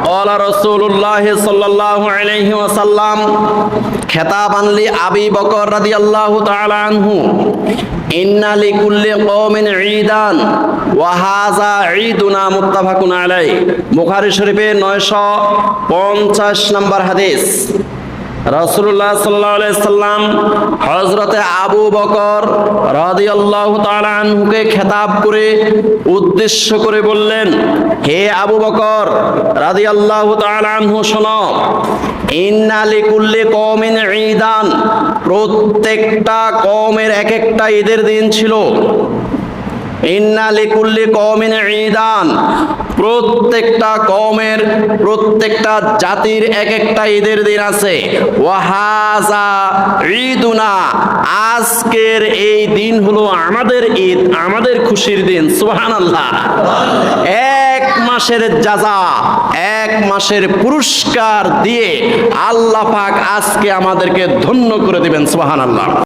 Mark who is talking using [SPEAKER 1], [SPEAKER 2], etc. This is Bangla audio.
[SPEAKER 1] قال رسول الله صلى الله عليه وسلم خطابا لأبي بكر رضي الله تعالى عنه إن لكل قوم عيدا وهذا عيدنا متفق عليه বুখারী শরীফে 950 নম্বর হাদিস। রাসূলুল্লাহ সাল্লাল্লাহু আলাইহি সাল্লাম হযরতে আবু বকর রাদিয়াল্লাহু তাআলা আনহুকে খেতাব করে উদ্দেশ্য করে বললেন, হে আবু বকর রাদিয়াল্লাহু তাআলা আনহু, শোনো, ইন্না লিকুল্লি কওমিন ঈদান, প্রত্যেকটা কওমের এক একটা ঈদের দিন ছিল। ইন্না লিকুল্লি কওমিন ঈদান, প্রত্যেকটা কওমের প্রত্যেকটা জাতির এক একটা ঈদের দিন আছে। ওয়াহাজা ঈদুনা, আজকের এই দিন হলো আমাদের ঈদ, আমাদের খুশির দিন। সুবহানাল্লাহ। এক মাসের জাযা, এক মাসের পুরস্কার দিয়ে আল্লাহ পাক আজকে আমাদেরকে ধন্য করে দিবেন। সুবহানাল্লাহ।